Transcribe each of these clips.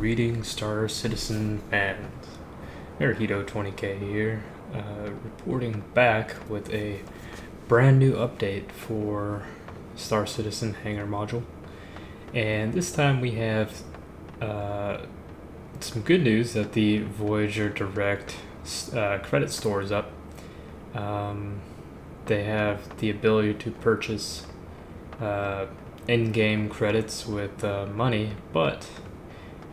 Greetings, Star Citizen fans. Merajito 20K here, reporting back with a brand new update for Star Citizen Hangar module. And this time we have some good news that the Voyager Direct credit store is up. They have the ability to purchase in-game credits with money, but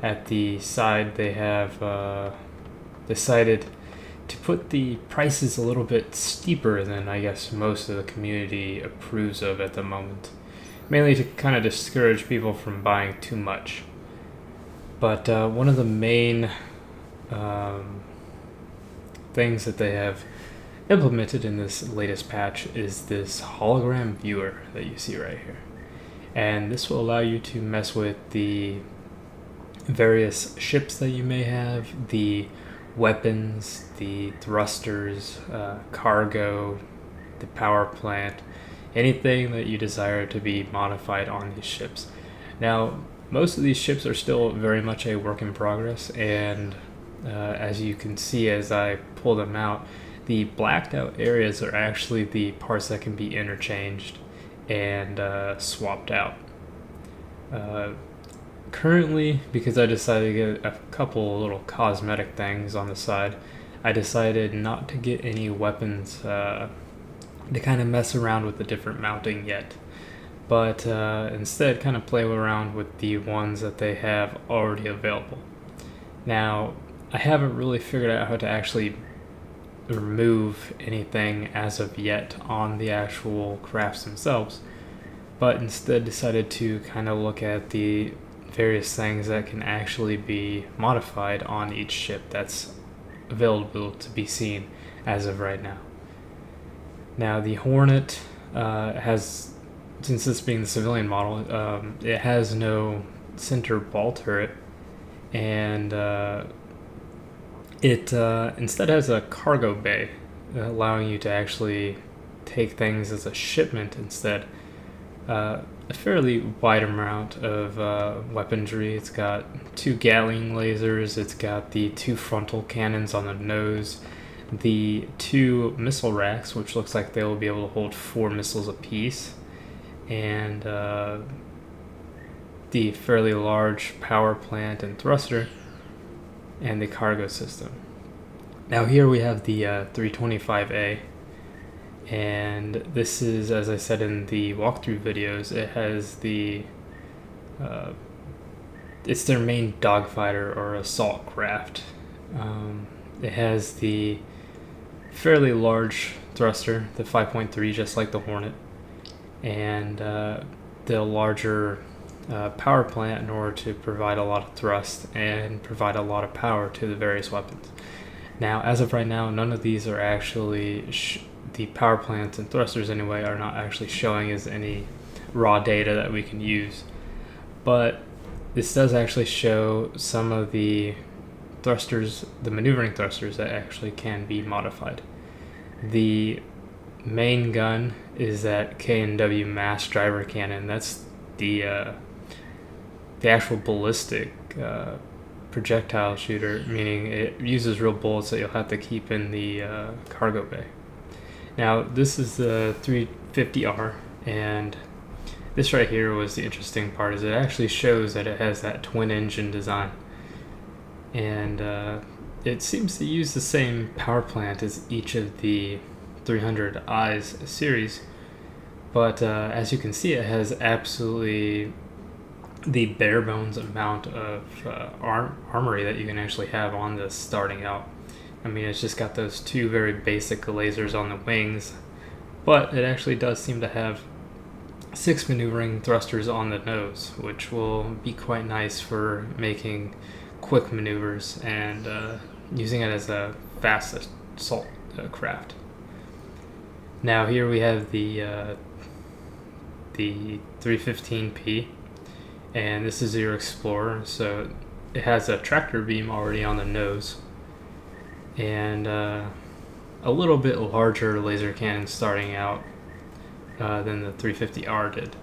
at the side they have decided to put the prices a little bit steeper than I guess most of the community approves of at the moment, mainly to kind of discourage people from buying too much. But one of the main things that they have implemented in this latest patch is this hologram viewer that you see right here. And this will allow you to mess with the various ships that you may have, the weapons, the thrusters, cargo, the power plant, anything that you desire to be modified on these ships. Now, most of these ships are still very much a work in progress, and as you can see as I pull them out, the blacked out areas are actually the parts that can be interchanged and swapped out. Currently, because I decided to get a couple little cosmetic things on the side, I decided not to get any weapons to kind of mess around with the different mounting yet, but instead kind of play around with the ones that they have already available. Now, I haven't really figured out how to actually remove anything as of yet on the actual crafts themselves, but instead decided to kind of look at the various things that can actually be modified on each ship that's available to be seen as of right now. Now, the Hornet has, since this being the civilian model, it has no center ball turret, and it instead has a cargo bay, allowing you to actually take things as a shipment instead. A fairly wide amount of weaponry. It's got 2 Gatling lasers, it's got the 2 frontal cannons on the nose, the 2 missile racks, which looks like they will be able to hold 4 missiles apiece, and the fairly large power plant and thruster, and the cargo system. Now here we have the 325A, and this is, as I said in the walkthrough videos, it has the it's their main dogfighter or assault craft. It has the fairly large thruster, the 5.3, just like the Hornet, and the larger power plant in order to provide a lot of thrust and provide a lot of power to the various weapons. Now, as of right now, none of these are actually the power plants and thrusters anyway are not actually showing as any raw data that we can use, but this does actually show some of the thrusters, the maneuvering thrusters that actually can be modified. The main gun is that K&W mass driver cannon. That's the actual ballistic projectile shooter, meaning it uses real bullets that you'll have to keep in the cargo bay. Now, this is the 350R, and this right here was the interesting part, is it actually shows that it has that twin engine design, and it seems to use the same power plant as each of the 300I's series, but as you can see, it has absolutely the bare bones amount of armory that you can actually have on this starting out. I mean, it's just got those 2 very basic lasers on the wings, but it actually does seem to have 6 maneuvering thrusters on the nose, which will be quite nice for making quick maneuvers and using it as a fast assault craft. Now here we have the 315P, and this is your Explorer, so it has a tractor beam already on the nose, and a little bit larger laser cannon starting out than the 350R did.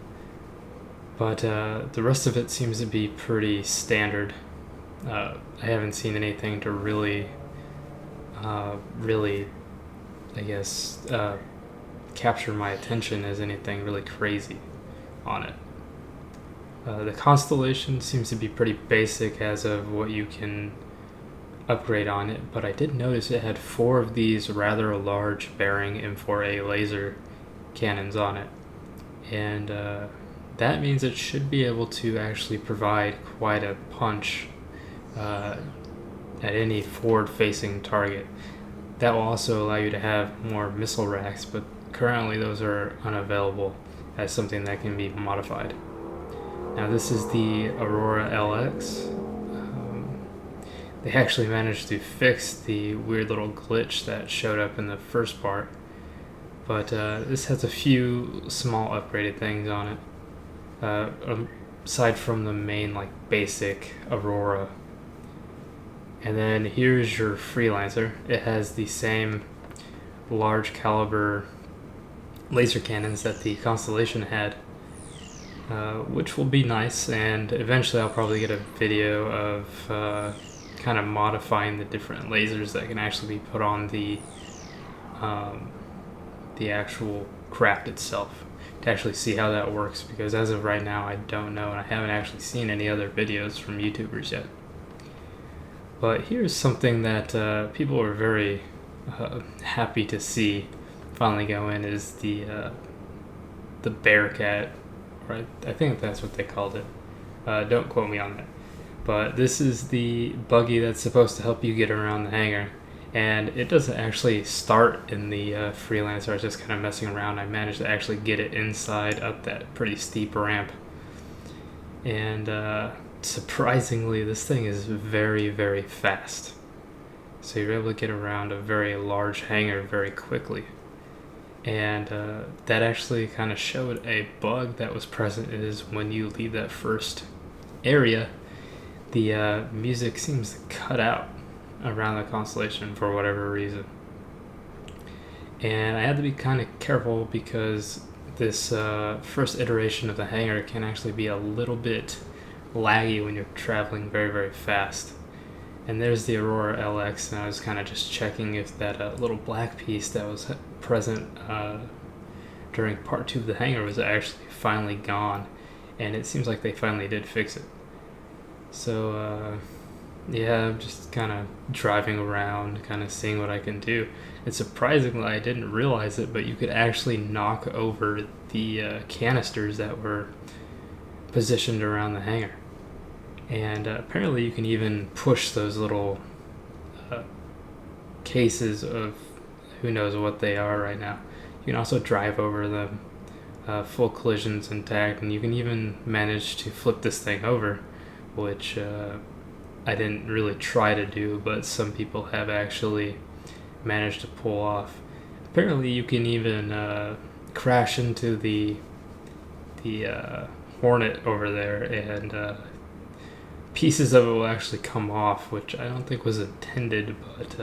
But the rest of it seems to be pretty standard. I haven't seen anything to really, I guess, capture my attention as anything really crazy on it. The constellation seems to be pretty basic as of what you can upgrade on it, but I did notice it had 4 of these rather large bearing M4A laser cannons on it, and that means it should be able to actually provide quite a punch at any forward-facing target. That will also allow you to have more missile racks, but currently those are unavailable as something that can be modified. Now this is the Aurora LX. They actually managed to fix the weird little glitch that showed up in the first part, but this has a few small upgraded things on it, aside from the main like basic Aurora. And then here's your Freelancer. It has the same large caliber laser cannons that the Constellation had, which will be nice, and eventually I'll probably get a video of kind of modifying the different lasers that can actually be put on the actual craft itself, to actually see how that works, because as of right now I don't know, and I haven't actually seen any other videos from YouTubers yet. But here's something that people are very happy to see finally go in, is the Bearcat, right? I think that's what they called it. Don't quote me on that. But this is the buggy that's supposed to help you get around the hangar. And it doesn't actually start in the Freelancer. I was just kind of messing around. I managed to actually get it inside up that pretty steep ramp. And surprisingly, this thing is very, very fast. So you're able to get around a very large hangar very quickly. And that actually kind of showed a bug that was present, is when you leave that first area, the music seems to cut out around the Constellation for whatever reason. And I had to be kind of careful, because this first iteration of the hangar can actually be a little bit laggy when you're traveling very, very fast. And there's the Aurora LX, and I was kind of just checking if that little black piece that was present during part 2 of the hangar was actually finally gone, and it seems like they finally did fix it. So yeah, I'm just kind of driving around, kind of seeing what I can do. And surprisingly, I didn't realize it, but you could actually knock over the canisters that were positioned around the hangar. And apparently you can even push those little cases of who knows what they are right now. You can also drive over them, full collisions intact, and you can even manage to flip this thing over, which I didn't really try to do, but some people have actually managed to pull off. Apparently you can even crash into the Hornet over there, and pieces of it will actually come off, which I don't think was intended, but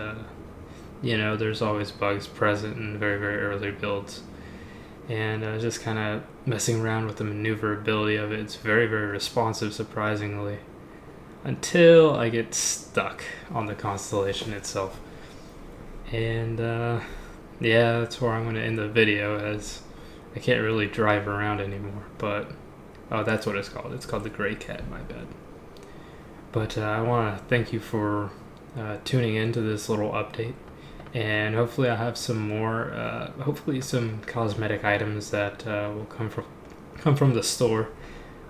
you know, there's always bugs present in very, very early builds. And just kind of messing around with the maneuverability of it. It's very, very responsive, surprisingly, until I get stuck on the Constellation itself. And yeah, that's where I'm going to end the video, as I can't really drive around anymore. But oh, that's what it's called. It's called the Gray Cat, my bad. But I want to thank you for tuning into this little update, and hopefully I'll have some more, hopefully some cosmetic items that will come from the store.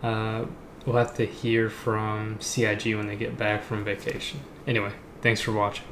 We'll have to hear from CIG when they get back from vacation. Anyway, thanks for watching.